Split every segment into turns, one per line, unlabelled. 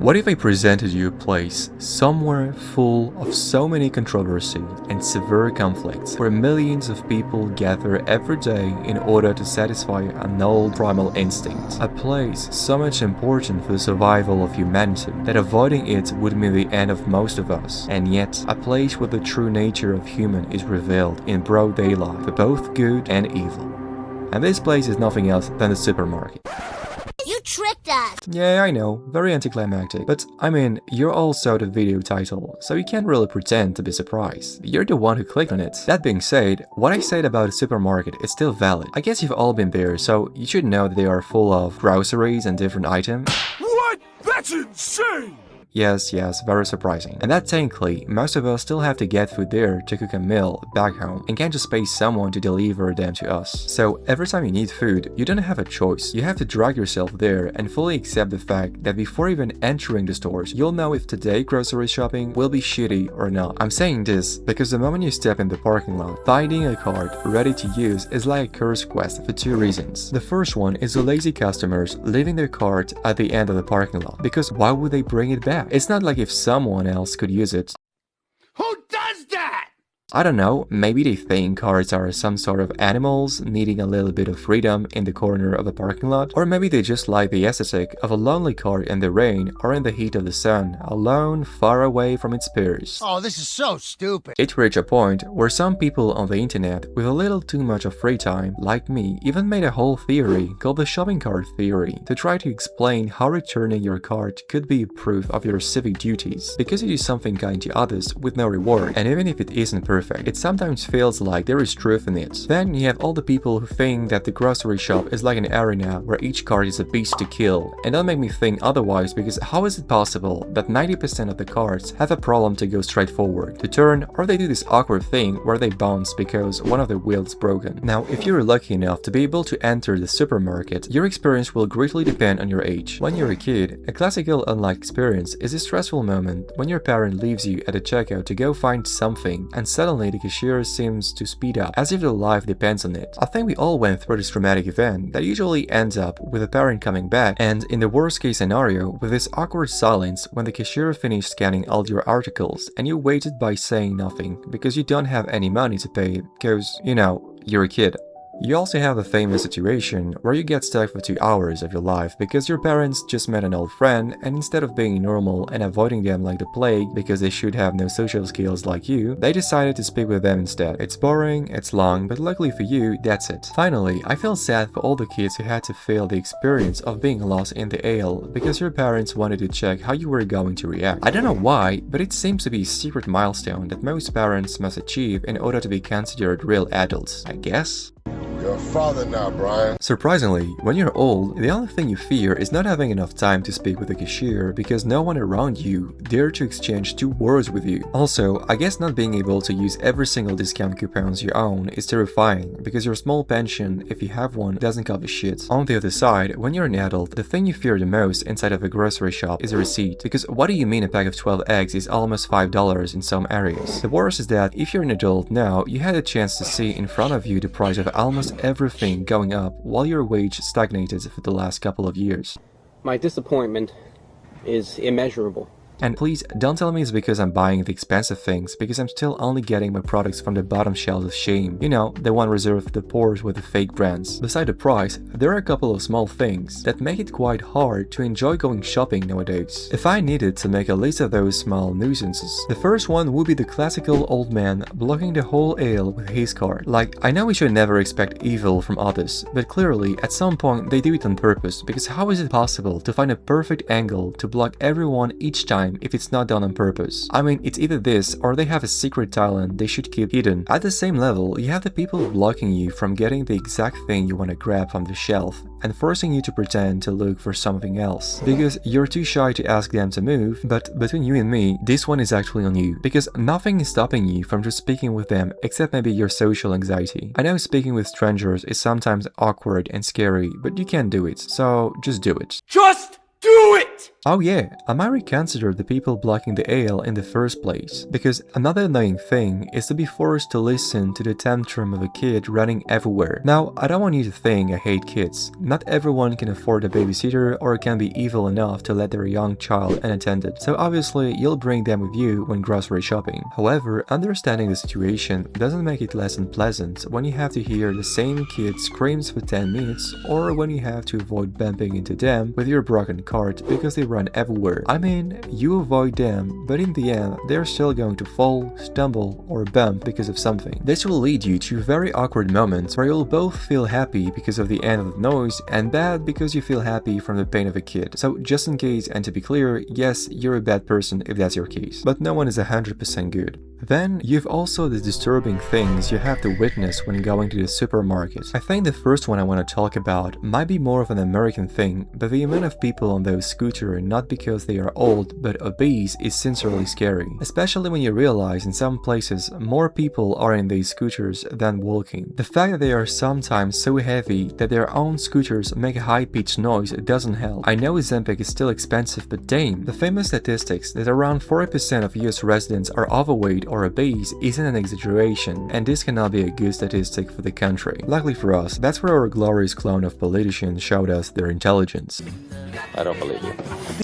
What if I presented you a place somewhere full of so many controversy and severe conflicts, where millions of people gather every day in order to satisfy an old primal instinct? A place so much important for the survival of humanity that avoiding it would mean the end of most of us, and yet a place where the true nature of human is revealed in broad daylight for both good and evil. And this place is nothing else than the supermarket.
You tricked us!
Yeah, I know, very anticlimactic, but I mean, you're also the video title, so you can't really pretend to be surprised. You're the one who clicked on it. That being said, what I said about a supermarket is still valid. I guess you've all been there, so you should know that they are full of groceries and different items.
What? That's insane!
Yes, very surprising. And that technically, most of us still have to get food there to cook a meal back home and can't just pay someone to deliver them to us. So every time you need food, you don't have a choice. You have to drag yourself there and fully accept the fact that before even entering the stores, you'll know if today grocery shopping will be shitty or not. I'm saying this because the moment you step in the parking lot, finding a cart ready to use is like a curse quest for two reasons. The first one is the lazy customers leaving their cart at the end of the parking lot, because why would they bring it back? It's not like if someone else could use it.
Who does that?
I don't know, maybe they think carts are some sort of animals needing a little bit of freedom in the corner of the parking lot, or maybe they just like the aesthetic of a lonely cart in the rain or in the heat of the sun, alone, far away from its peers.
Oh, this is so stupid.
It reached a point where some people on the internet with a little too much of free time, like me, even made a whole theory called the shopping cart theory to try to explain how returning your cart could be proof of your civic duties, because you do something kind to others with no reward, and even if it isn't perfect, it sometimes feels like there is truth in it. Then you have all the people who think that the grocery shop is like an arena where each cart is a beast to kill, and don't make me think otherwise, because how is it possible that 90% of the carts have a problem to go straight forward, to turn, or they do this awkward thing where they bounce because one of the wheels broken? Now, if you're lucky enough to be able to enter the supermarket, your experience will greatly depend on your age. When you're a kid, a classical unlike experience is a stressful moment when your parent leaves you at the checkout to go find something, and suddenly the cashier seems to speed up, as if their life depends on it. I think we all went through this traumatic event that usually ends up with a parent coming back, and in the worst case scenario, with this awkward silence when the cashier finished scanning all your articles and you waited by saying nothing because you don't have any money to pay because, you know, you're a kid. You also have the famous situation where you get stuck for 2 hours of your life because your parents just met an old friend, and instead of being normal and avoiding them like the plague because they should have no social skills like you, they decided to speak with them instead. It's boring, it's long, but luckily for you, that's it. Finally, I feel sad for all the kids who had to feel the experience of being lost in the aisle because your parents wanted to check how you were going to react. I don't know why, but it seems to be a secret milestone that most parents must achieve in order to be considered real adults, I guess.
You're a father now, Brian.
Surprisingly, when you're old, the only thing you fear is not having enough time to speak with the cashier because no one around you dare to exchange 2 words with you. Also, I guess not being able to use every single discount coupons you own is terrifying because your small pension, if you have one, doesn't cover shit. On the other side, when you're an adult, the thing you fear the most inside of a grocery shop is a receipt, because what do you mean a pack of 12 eggs is almost $5 in some areas? The worst is that if you're an adult now, you had a chance to see in front of you the price of almost everything going up while your wage stagnated for the last couple of years.
My disappointment is immeasurable.
And please, don't tell me it's because I'm buying the expensive things, because I'm still only getting my products from the bottom shelves of shame. You know, the one reserved for the poor with the fake brands. Beside the price, there are a couple of small things that make it quite hard to enjoy going shopping nowadays. If I needed to make a list of those small nuisances, the first one would be the classical old man blocking the whole aisle with his cart. Like, I know we should never expect evil from others, but clearly, at some point, they do it on purpose, because how is it possible to find a perfect angle to block everyone each time if it's not done on purpose? I mean, it's either this or they have a secret talent they should keep hidden. At the same level, you have the people blocking you from getting the exact thing you want to grab from the shelf and forcing you to pretend to look for something else because you're too shy to ask them to move. But between you and me, this one is actually on you, because nothing is stopping you from just speaking with them except maybe your social anxiety. I know speaking with strangers is sometimes awkward and scary, but you can do it, so just do it.
Just do it! What?
Oh yeah, I might reconsider the people blocking the ale in the first place, because another annoying thing is to be forced to listen to the tantrum of a kid running everywhere. Now, I don't want you to think I hate kids. Not everyone can afford a babysitter or can be evil enough to let their young child unattended, so obviously you'll bring them with you when grocery shopping. However, understanding the situation doesn't make it less unpleasant when you have to hear the same kid screams for 10 minutes, or when you have to avoid bumping into them with your broken cart because they run everywhere. I mean, you avoid them, but in the end, they're still going to fall, stumble, or bump because of something. This will lead you to very awkward moments where you'll both feel happy because of the end of the noise and bad because you feel happy from the pain of a kid. So just in case, and to be clear, yes, you're a bad person if that's your case, but no one is 100% good. Then, you've also the disturbing things you have to witness when going to the supermarket. I think the first one I want to talk about might be more of an American thing, but the amount of people on those scooters, not because they are old but obese, is sincerely scary. Especially when you realize in some places more people are in these scooters than walking. The fact that they are sometimes so heavy that their own scooters make a high-pitched noise doesn't help. I know Ozempic is still expensive, but damn, the famous statistics that around 40% of US residents are overweight or obese isn't an exaggeration, and this cannot be a good statistic for the country. Luckily for us, that's where our glorious clone of politicians showed us their intelligence.
I don't believe you.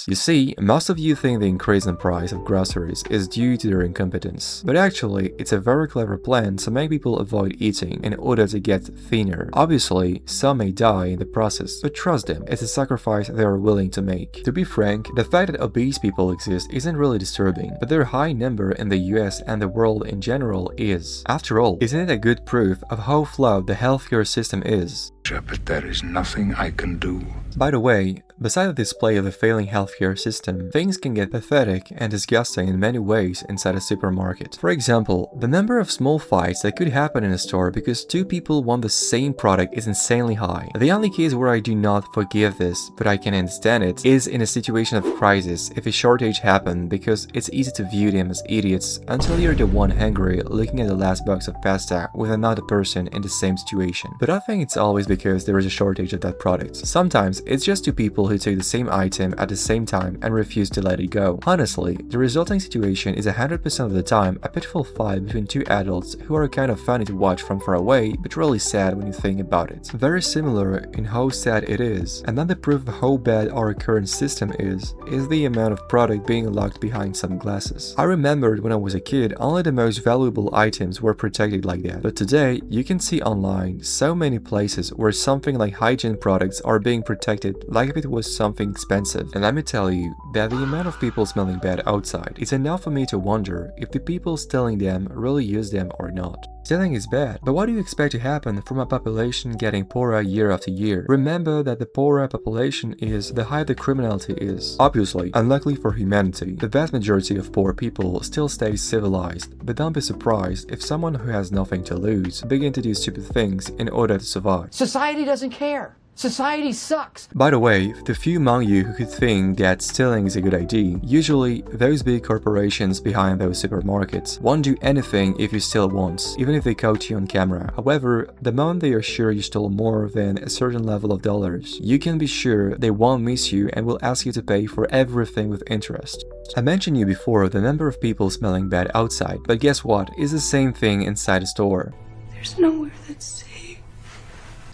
You see, most of you think the increase in price of groceries is due to their incompetence, but actually, it's a very clever plan to make people avoid eating in order to get thinner. Obviously, some may die in the process, but trust them, it's a sacrifice they are willing to make. To be frank, the fact that obese people exist isn't really disturbing, but their high number in the US and the world in general is. After all, isn't it a good proof of how flawed the healthcare system is?
But there is nothing I can do.
By the way, beside the display of the failing healthcare system, things can get pathetic and disgusting in many ways inside a supermarket. For example, the number of small fights that could happen in a store because two people want the same product is insanely high. The only case where I do not forgive this, but I can understand it, is in a situation of crisis if a shortage happened, because it's easy to view them as idiots until you're the one hungry looking at the last box of pasta with another person in the same situation. But I think it's always because there is a shortage of that product. Sometimes it's just two people who take the same item at the same time and refuse to let it go. Honestly, the resulting situation is 100% of the time a pitiful fight between two adults who are kind of funny to watch from far away, but really sad when you think about it. Very similar in how sad it is, and another proof of how bad our current system is the amount of product being locked behind some glasses. I remembered when I was a kid, only the most valuable items were protected like that, but today you can see online so many places where something like hygiene products are being protected like if it was something expensive. And let me tell you that the amount of people smelling bad outside is enough for me to wonder if the people stealing them really use them or not. Stealing is bad, but what do you expect to happen from a population getting poorer year after year? Remember that the poorer a population is, the higher the criminality is. Obviously, unluckily for humanity, the vast majority of poor people still stays civilized, but don't be surprised if someone who has nothing to lose begin to do stupid things in order to survive.
Society doesn't care. Society sucks.
By the way, the few among you who could think that stealing is a good idea, usually those big corporations behind those supermarkets won't do anything if you steal once, even if they caught you on camera. However, the moment they are sure you stole more than a certain level of dollars, you can be sure they won't miss you and will ask you to pay for everything with interest. I mentioned you before the number of people smelling bad outside, but guess what? It's the same thing inside a store.
There's nowhere that's safe.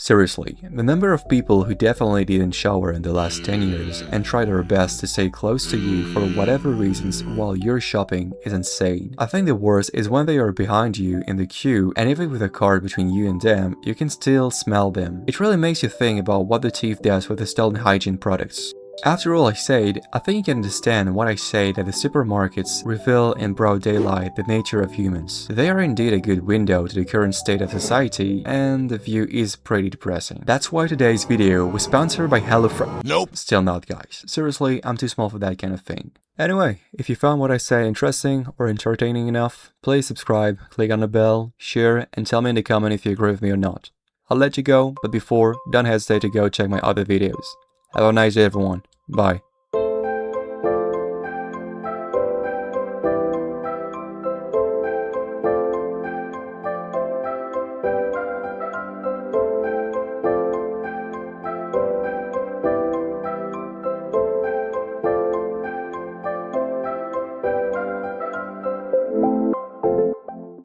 Seriously, the number of people who definitely didn't shower in the last 10 years and try their best to stay close to you for whatever reasons while you're shopping is insane. I think the worst is when they are behind you in the queue, and even with a cart between you and them, you can still smell them. It really makes you think about what the thief does with the stolen hygiene products. After all I said, I think you can understand when I say that the supermarkets reveal in broad daylight the nature of humans. They are indeed a good window to the current state of society, and the view is pretty depressing. That's why today's video was sponsored by HelloFresh.
Nope.
Still not, guys. Seriously, I'm too small for that kind of thing. Anyway, if you found what I say interesting or entertaining enough, please subscribe, click on the bell, share, and tell me in the comment if you agree with me or not. I'll let you go, but before, don't hesitate to go check my other videos. Have a nice day, everyone. Bye.